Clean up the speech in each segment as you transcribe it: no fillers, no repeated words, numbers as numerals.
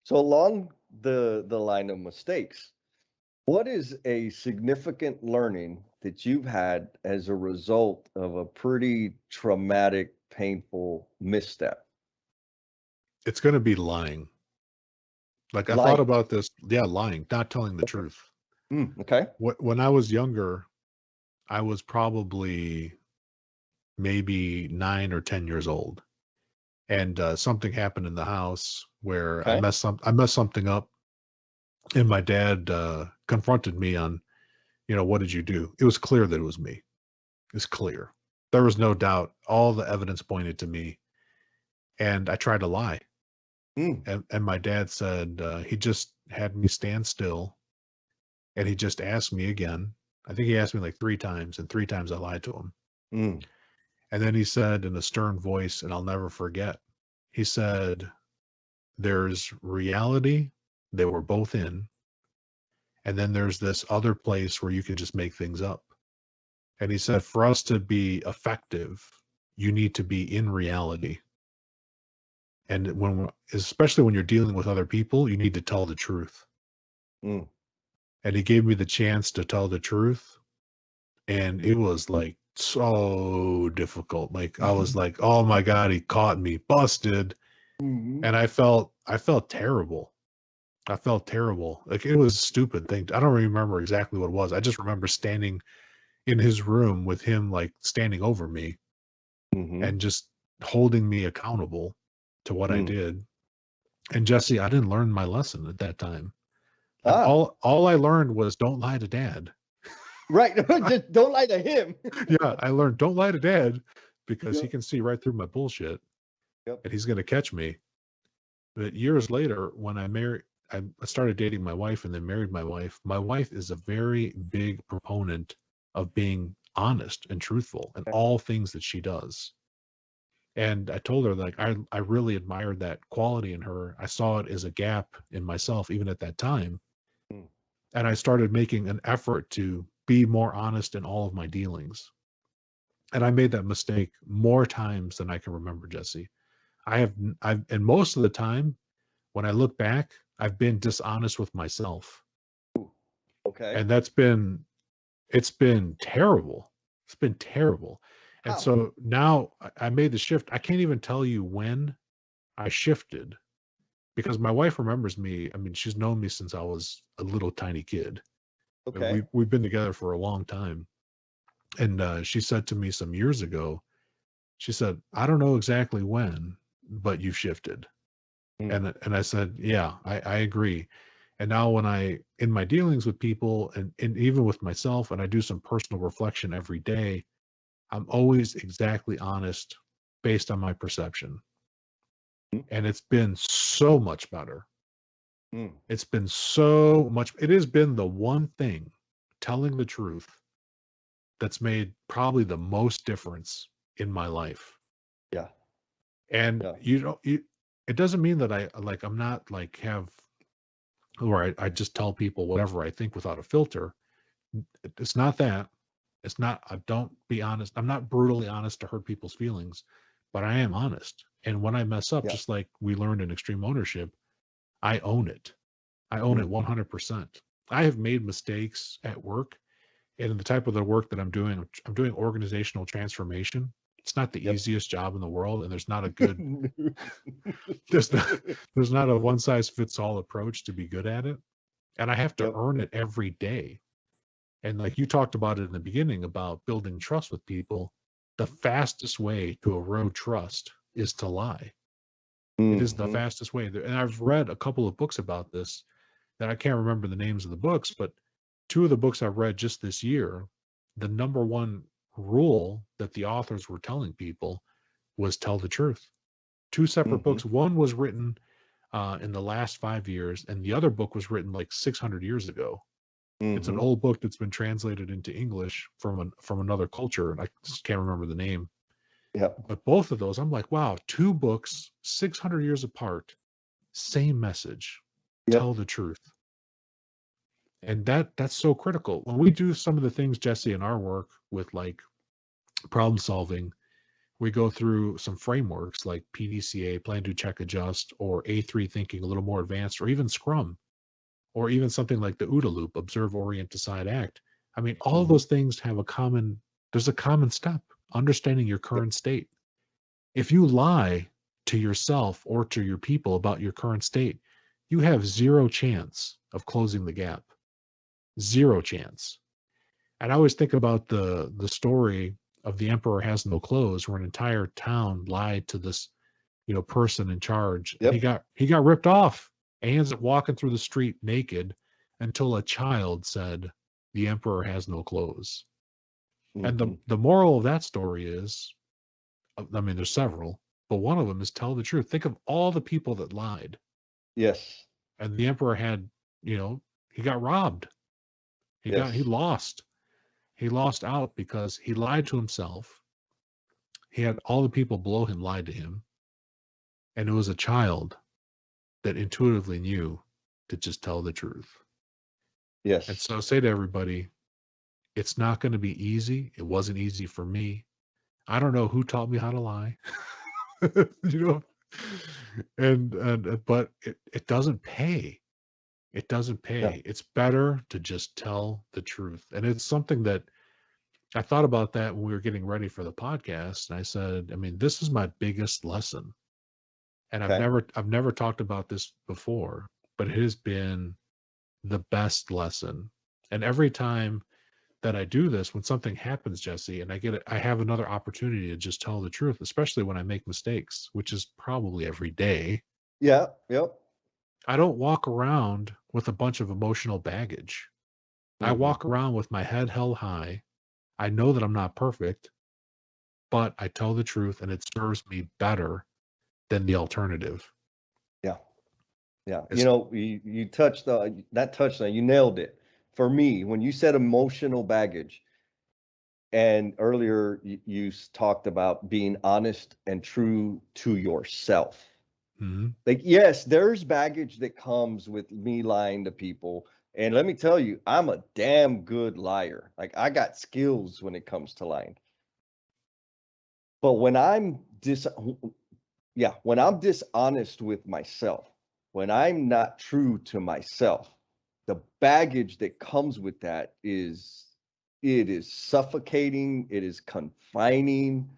So along the line of mistakes, what is a significant learning that you've had as a result of a pretty traumatic, painful misstep? It's going to be lying. Like I thought Lying. about this. Yeah, lying, not telling the Okay. truth. Okay. When I was younger, I was probably maybe 9 or 10 years old, and something happened in the house where Okay. I messed something up, and my dad confronted me on, what did you do? It was clear that it was me. It's clear. There was no doubt. All the evidence pointed to me, and I tried to lie. Mm. And my dad said he just had me stand still, and he just asked me again. I think he asked me like 3 times, and 3 times I lied to him. Mm. And then he said in a stern voice, and I'll never forget, he said, there's reality that we're both in, and then there's this other place where you can just make things up. And he said, for us to be effective, you need to be in reality. And especially when you're dealing with other people, you need to tell the truth. Mm. And he gave me the chance to tell the truth. And it was like so difficult. Like I was like, oh my God, he caught me, busted. Mhm. And I felt terrible. I felt terrible. Like it was a stupid thing. I don't remember exactly what it was. I just remember standing in his room with him like standing over me Mhm. and just holding me accountable to what I Mm. did. And Jesse, I didn't learn my lesson at that time. Ah, All I learned was don't lie to dad. right. Just don't lie to him. Yeah, I learned don't lie to dad because he Yep. can see right through my bullshit Yep. and he's going to catch me. But years later, when I started dating my wife and then married my wife. My wife is a very big proponent of being honest and truthful in Okay. all things that she does. And I told her like I really admired that quality in her. I saw it as a gap in myself even at that time. Mm. And I started making an effort to be more honest in all of my dealings. And I made that mistake more times than I can remember, Jesse. And most of the time, when I look back, I've been dishonest with myself. Okay. And it's been terrible. It's been terrible. And How? so now I made the shift. I can't even tell you when I shifted because my wife remembers me. I mean, she's known me since I was a little tiny kid. And Okay. we've been together for a long time. And she said to me some years ago, she said, I don't know exactly when, but you've shifted. Mm. And I said, yeah, I agree. And now when in my dealings with people and even with myself, and I do some personal reflection every day, I'm always exactly honest based on my perception. Mm. And it's been so much better. Mm. It's been so much. It has been the one thing, telling the truth, that's made probably the most difference in my life. Yeah. And Yeah. it doesn't mean that I'm not like have, or I just tell people whatever I think without a filter. It's not that. It's not, I don't be honest. I'm not brutally honest to hurt people's feelings, but I am honest. And when I mess up, Yeah. just like we learned in extreme ownership, I own it. I own it Mm. 100%. I have made mistakes at work, and in the type of the work that I'm doing organizational transformation. It's not the Yep. easiest job in the world, and there's not a good, there's not, there's not a one size fits all approach to be good at it. And I have to Yep. earn it every day. And like you talked about it in the beginning about building trust with people, the fastest way to erode trust is to lie. It is the Mhm. fastest way. And I've read a couple of books about this that I can't remember the names of the books, but two of the books I've read just this year, the number one rule that the authors were telling people was tell the truth. Two separate Mhm. books. One was written in the last 5 years, and the other book was written like 600 years ago. It's an Mhm. old book that's been translated into English from another culture, and I just can't remember the name. Yep. But both of those, I'm like, wow, two books, 600 years apart, same message. Tell Yep. the truth. And that's so critical. When we do some of the things, Jesse, in our work with like problem solving, we go through some frameworks like PDCA, plan, do, check, adjust, or A3 thinking, a little more advanced, or even Scrum, or even something like the OODA loop, observe, orient, decide, act. I mean, all of Hmm. those things have there's a common step, understanding your Yep. current state. If you lie to yourself or to your people about your current state, you have zero chance of closing the gap. Zero chance. And I always think about the story of the emperor has no clothes, where an entire town lied to this, person in charge, and he Yep. got ripped off. And he ends up walking through the street naked until a child said, "The emperor has no clothes." And the Hmm. the moral of that story is, I mean, there's several, but one of them is tell the truth. Think of all the people that lied, Yes. and the emperor had, he got robbed. He Yes. lost. He lost out because he lied to himself. He had all the people below him lied to him, and it was a child that intuitively knew to just tell the truth. And Yes. so I say to everybody, it's not going to be easy. It wasn't easy for me. I don't know who taught me how to lie. you know, and but it doesn't pay. It doesn't No. pay. It's better to just tell the truth. And it's something that I thought about that when we were getting ready for the podcast. And I said, I mean, this is my biggest lesson. And I've Okay. never talked about this before, but it has been the best lesson. And every time that I do this, when something happens, Jesse, and I have another opportunity to just tell the truth, especially when I make mistakes, which is probably every day. Yeah. Yep. I don't walk around with a bunch of emotional baggage. I Hmm. walk around with my head held high. I know that I'm not perfect, but I tell the truth and it serves me better than the alternative. Yeah. Yeah. It's You touched not touched on, you nailed it. For me, when you said emotional baggage, and earlier talked about being honest and true to yourself. mhm. Like, yes, there's baggage that comes with me lying to people. And let me tell you, I'm a damn good liar. Like, I got skills when it comes to lying. But when I'm dishonest with myself, when I'm not true to myself, the baggage that comes with that it is suffocating, it is confining.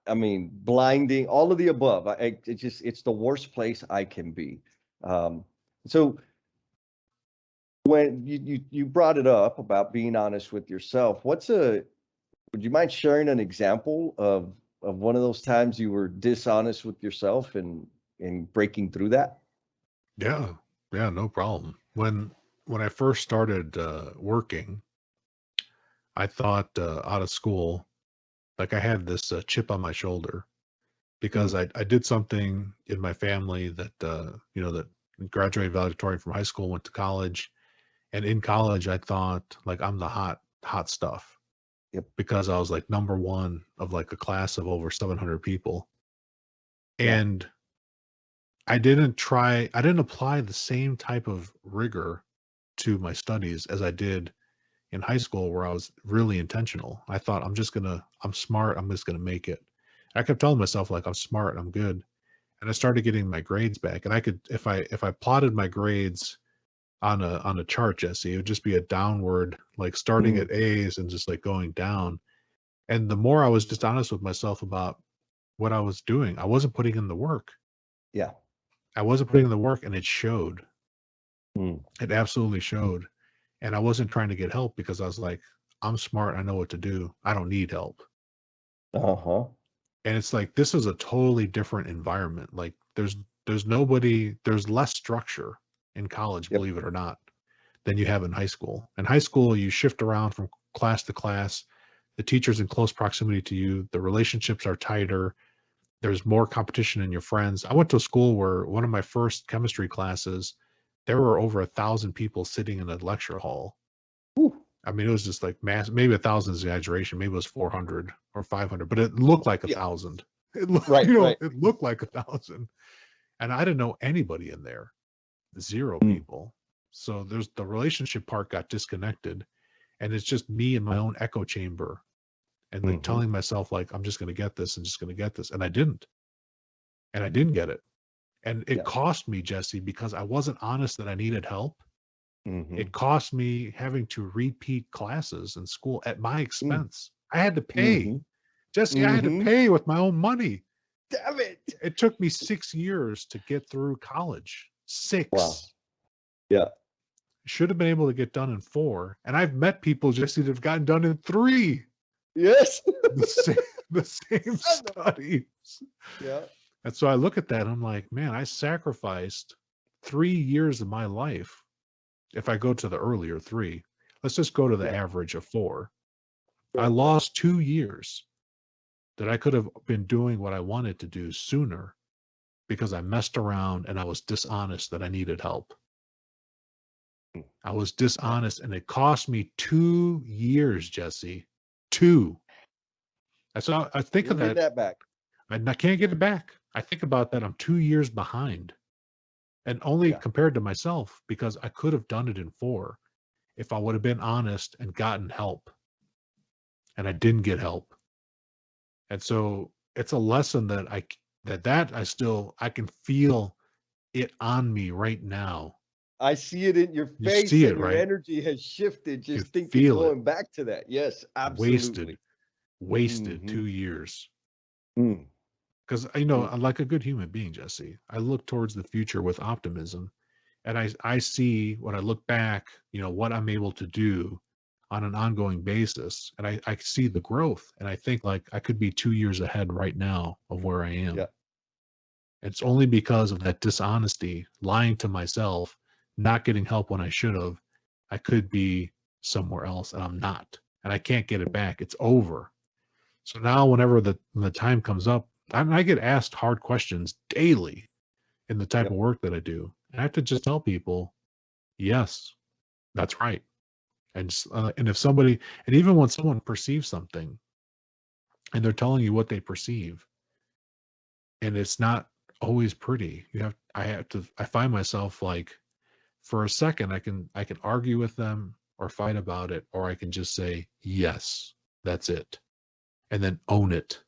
I mean, blinding, all of the above. It's the worst place I can be. So when you brought it up about being honest with yourself, would you mind sharing an example of one of those times you were dishonest with yourself and breaking through that? Yeah, yeah, no problem. When I first started working, I thought out of school, like I had this chip on my shoulder because Mm, I did something in my family that that graduated valedictorian from high school, went to college, and in college I thought like I'm the hot stuff yep. because I was like number one of like a class of over 700 people, Yeah. and I didn't apply the same type of rigor to my studies as I did in high school, where I was really intentional. I thought I'm smart, I'm just gonna make it. I kept telling myself like I'm smart, I'm good. And I started getting my grades back. And I could if I plotted my grades on a chart, Jesse, it would just be a downward, like starting Mm, at A's and just like going down. And the more I was just honest with myself about what I was doing, I wasn't putting in the work. yeah. I wasn't putting in the work and it showed. Mm, It absolutely showed. And I wasn't trying to get help because I was like, I'm smart. I know what to do. I don't need help. uh-huh. And it's like, this is a totally different environment. Like there's less structure in college, Yep. believe it or not, than you have in high school. In high school, you shift around from class to class. The teacher's in close proximity to you. The relationships are tighter. There's more competition in your friends. I went to a school where one of my first chemistry classes, there were over 1,000 people sitting in a lecture hall. Whew. I mean, it was just like mass. Maybe 1,000 is exaggeration. Maybe it was 400 or 500, but it looked like Yeah. 1,000. It looked, Right, right. it looked like 1,000, and I didn't know anybody in there. Zero Mm, people. So there's the relationship part got disconnected, and it's just me in my own echo chamber. and then telling myself like, I'm just going to get this and just going to get this. And I didn't. And I didn't get it. And it cost me, Jesse, because I wasn't honest that I needed help. It cost me having to repeat classes in school at my expense. I had to pay. Jesse, I had to pay with my own money. Damn it. It took me 6 years to get through college. 6. Wow. Yeah. Should have been able to get done in 4. And I've met people, Jesse, that have gotten done in 3. Yes. the same studies. Yeah. And so I look at that, I'm like, man, I sacrificed 3 years of my life. If I go to the earlier 3, let's just go to the average of 4. I lost 2 years that I could have been doing what I wanted to do sooner because I messed around and I was dishonest that I needed help. I was dishonest, and it cost me 2 years, Jesse. 2. So I think You'll of that. get that back. And I can't get it back. I think about that. I'm 2 years behind. And only compared to myself, because I could have done it in 4 if I would have been honest and gotten help. And I didn't get help. And so it's a lesson that I can feel it on me right now. I see it in your face. See and it, your right? energy has shifted just You thinking feel it. going back to that. Yes, absolutely. Wasted 2 years. Mm. Because, I'm like a good human being, Jesse. I look towards the future with optimism. And I see when I look back, what I'm able to do on an ongoing basis. And I see the growth. And I think like I could be 2 years ahead right now of where I am. Yeah. It's only because of that dishonesty, lying to myself, not getting help when I should have. I could be somewhere else and I'm not. And I can't get it back. It's over. So now whenever the time comes up, I get asked hard questions daily in the type of work that I do. And I have to just tell people, yes, that's right. And if somebody, and even when someone perceives something and they're telling you what they perceive, and it's not always pretty, I find myself like, for a second, I can argue with them or fight about it, or I can just say, yes, that's it. And then own it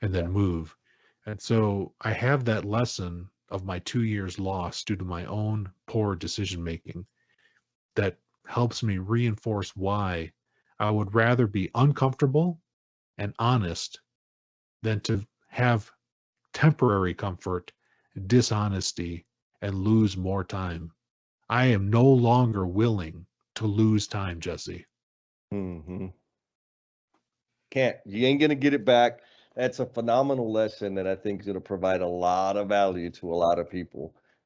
and then move. And so I have that lesson of my 2 years lost due to my own poor decision making that helps me reinforce why I would rather be uncomfortable and honest than to have temporary comfort, dishonesty, and lose more time. I am no longer willing to lose time, Jesse. You ain't going to get it back. That's a phenomenal lesson that I think is going to provide a lot of value to a lot of people.